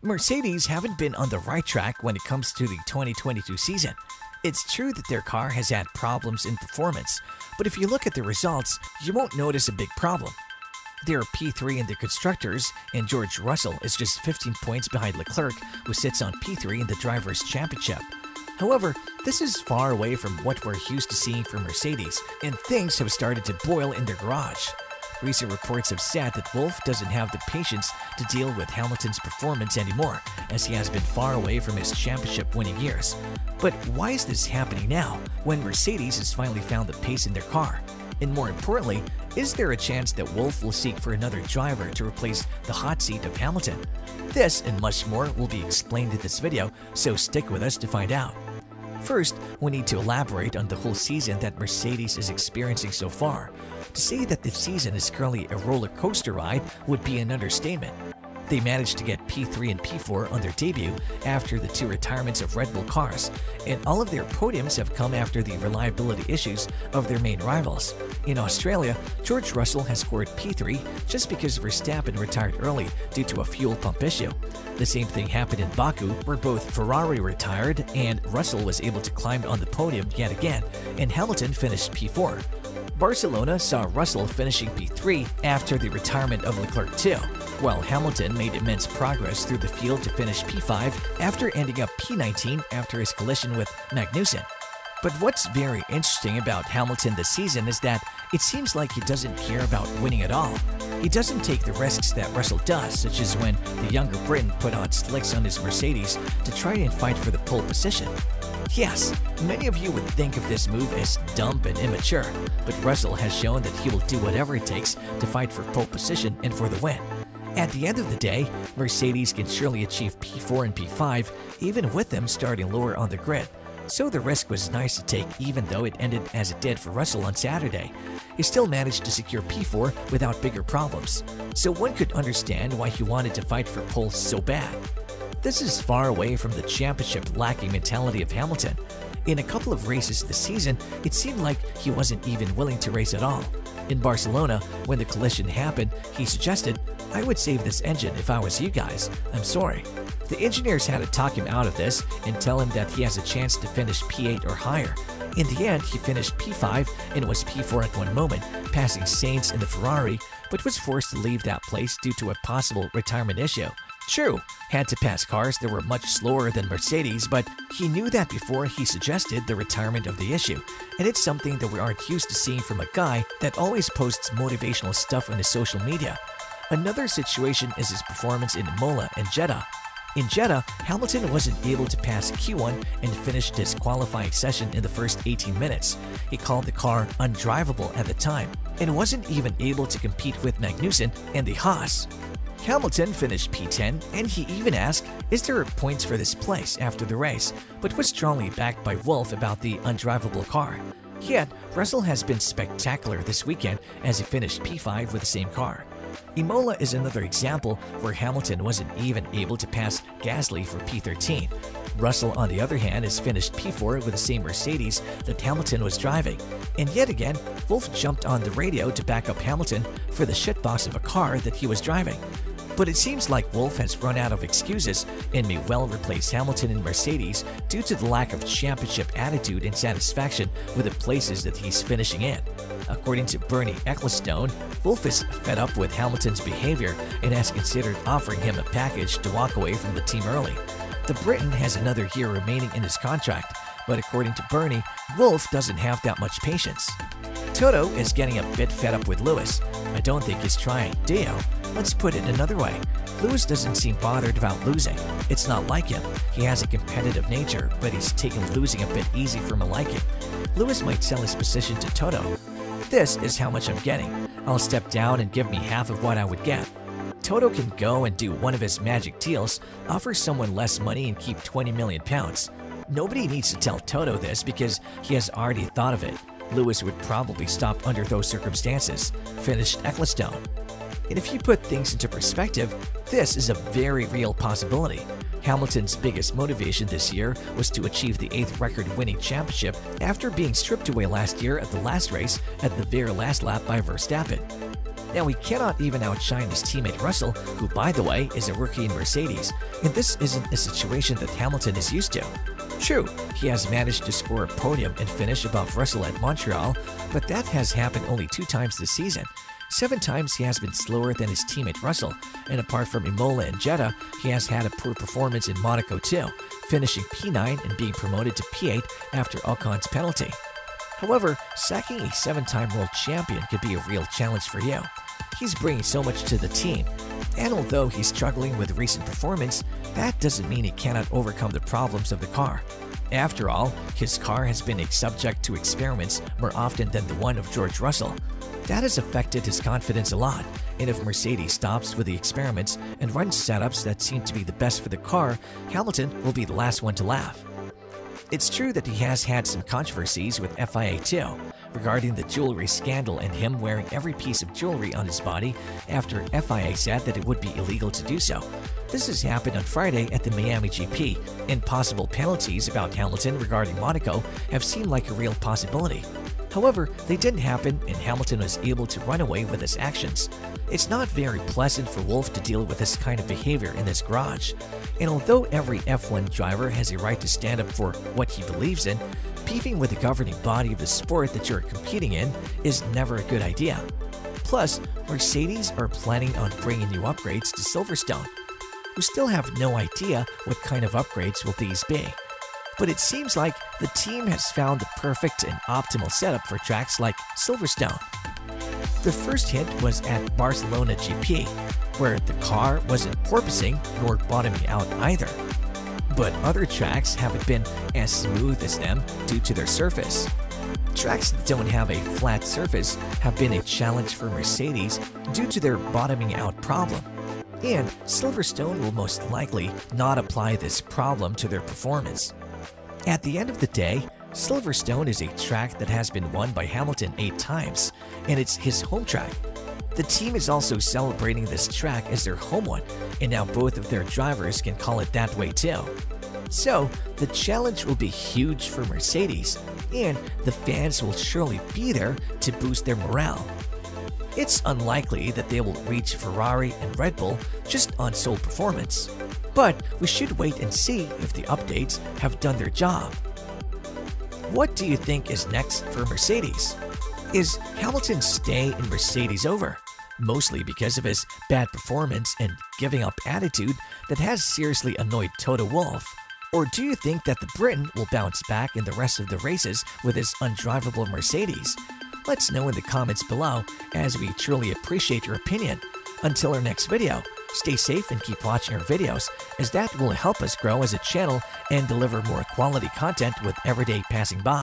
Mercedes haven't been on the right track when it comes to the 2022 season. It's true that their car has had problems in performance, but if you look at the results, you won't notice a big problem. They are P3 in the Constructors, and George Russell is just 15 points behind Leclerc, who sits on P3 in the Drivers' Championship. However, this is far away from what we're used to seeing from Mercedes, and things have started to boil in their garage. Recent reports have said that Wolff doesn't have the patience to deal with Hamilton's performance anymore, as he has been far away from his championship-winning years. But why is this happening now, when Mercedes has finally found the pace in their car? And more importantly, is there a chance that Wolff will seek for another driver to replace the hot seat of Hamilton? This and much more will be explained in this video, so stick with us to find out. First, we need to elaborate on the whole season that Mercedes is experiencing so far. To say that the season is currently a roller coaster ride would be an understatement. They managed to get P3 and P4 on their debut after the two retirements of Red Bull cars, and all of their podiums have come after the reliability issues of their main rivals. In Australia, George Russell has scored P3 just because Verstappen retired early due to a fuel pump issue. The same thing happened in Baku, where both Ferrari retired and Russell was able to climb on the podium yet again, and Hamilton finished P4. Barcelona saw Russell finishing P3 after the retirement of Leclerc too, while Hamilton made immense progress through the field to finish P5 after ending up P19 after his collision with Magnussen. But what's very interesting about Hamilton this season is that it seems like he doesn't care about winning at all. He doesn't take the risks that Russell does, such as when the younger Briton put on slicks on his Mercedes to try and fight for the pole position. Yes, many of you would think of this move as dumb and immature, but Russell has shown that he will do whatever it takes to fight for pole position and for the win. At the end of the day, Mercedes can surely achieve P4 and P5 even with them starting lower on the grid. So the risk was nice to take even though it ended as it did for Russell on Saturday. He still managed to secure P4 without bigger problems, so one could understand why he wanted to fight for pole so bad. This is far away from the championship-lacking mentality of Hamilton. In a couple of races this season, it seemed like he wasn't even willing to race at all. In Barcelona, when the collision happened, he suggested, "I would save this engine if I was you guys. I'm sorry." The engineers had to talk him out of this and tell him that he has a chance to finish P8 or higher. In the end, he finished P5 and was P4 at one moment, passing Sainz in the Ferrari, but was forced to leave that place due to a possible retirement issue. True, had to pass cars that were much slower than Mercedes, but he knew that before he suggested the retirement of the issue, and it's something that we aren't used to seeing from a guy that always posts motivational stuff on his social media. Another situation is his performance in Imola and Jeddah. In Jeddah, Hamilton wasn't able to pass Q1 and finished his qualifying session in the first 18 minutes. He called the car undrivable at the time and wasn't even able to compete with Magnussen and the Haas. Hamilton finished P10, and he even asked, "Is there points for this place?" after the race, but was strongly backed by Wolff about the undrivable car. Yet, Russell has been spectacular this weekend as he finished P5 with the same car. Imola is another example where Hamilton wasn't even able to pass Gasly for P13. Russell, on the other hand, has finished P4 with the same Mercedes that Hamilton was driving. And yet again, Wolff jumped on the radio to back up Hamilton for the shitbox of a car that he was driving. But it seems like Wolff has run out of excuses and may well replace Hamilton and Mercedes due to the lack of championship attitude and satisfaction with the places that he's finishing in. According to Bernie Ecclestone, Wolff is fed up with Hamilton's behavior and has considered offering him a package to walk away from the team early. The Briton has another year remaining in his contract, but according to Bernie, Wolff doesn't have that much patience. Toto is getting a bit fed up with Lewis. I don't think he's trying, do you? Let's put it another way. Lewis doesn't seem bothered about losing. It's not like him. He has a competitive nature, but he's taken losing a bit easy from a liking. Lewis might sell his position to Toto. "This is how much I'm getting. I'll step down and give me half of what I would get." Toto can go and do one of his magic deals, offer someone less money and keep 20 million pounds. Nobody needs to tell Toto this because he has already thought of it. Lewis would probably stop under those circumstances, finished Ecclestone. And if you put things into perspective, this is a very real possibility. Hamilton's biggest motivation this year was to achieve the 8th record-winning championship after being stripped away last year at the last race at the very last lap by Verstappen. Now, he cannot even outshine his teammate Russell, who, by the way, is a rookie in Mercedes, and this isn't a situation that Hamilton is used to. True, he has managed to score a podium and finish above Russell at Montreal, but that has happened only 2 times this season. 7 times he has been slower than his teammate Russell, and apart from Imola and Jeddah, he has had a poor performance in Monaco too, finishing P9 and being promoted to P8 after Ocon's penalty. However, sacking a 7-time world champion could be a real challenge for you. He's bringing so much to the team, and although he's struggling with recent performance, that doesn't mean he cannot overcome the problems of the car. After all, his car has been subject to experiments more often than the one of George Russell. That has affected his confidence a lot, and if Mercedes stops with the experiments and runs setups that seem to be the best for the car, Hamilton will be the last one to laugh. It's true that he has had some controversies with FIA too, regarding the jewelry scandal and him wearing every piece of jewelry on his body after FIA said that it would be illegal to do so. This has happened on Friday at the Miami GP, and possible penalties about Hamilton regarding Monaco have seemed like a real possibility. However, they didn't happen, and Hamilton was able to run away with his actions. It's not very pleasant for Wolff to deal with this kind of behavior in his garage. And although every F1 driver has a right to stand up for what he believes in, beefing with the governing body of the sport that you're competing in is never a good idea. Plus, Mercedes are planning on bringing new upgrades to Silverstone. We still have no idea what kind of upgrades will these be. But it seems like the team has found the perfect and optimal setup for tracks like Silverstone. The first hint was at Barcelona GP, where the car wasn't porpoising nor bottoming out either. But other tracks haven't been as smooth as them due to their surface. Tracks that don't have a flat surface have been a challenge for Mercedes due to their bottoming out problem. And Silverstone will most likely not apply this problem to their performance. At the end of the day, Silverstone is a track that has been won by Hamilton 8 times, and it's his home track. The team is also celebrating this track as their home one, and now both of their drivers can call it that way too. So, the challenge will be huge for Mercedes, and the fans will surely be there to boost their morale. It's unlikely that they will reach Ferrari and Red Bull just on sole performance. But we should wait and see if the updates have done their job. What do you think is next for Mercedes? Is Hamilton's stay in Mercedes over, mostly because of his bad performance and giving up attitude that has seriously annoyed Toto Wolff? Or do you think that the Briton will bounce back in the rest of the races with his undrivable Mercedes? Let's know in the comments below, as we truly appreciate your opinion. Until our next video, stay safe and keep watching our videos, as that will help us grow as a channel and deliver more quality content with every day passing by.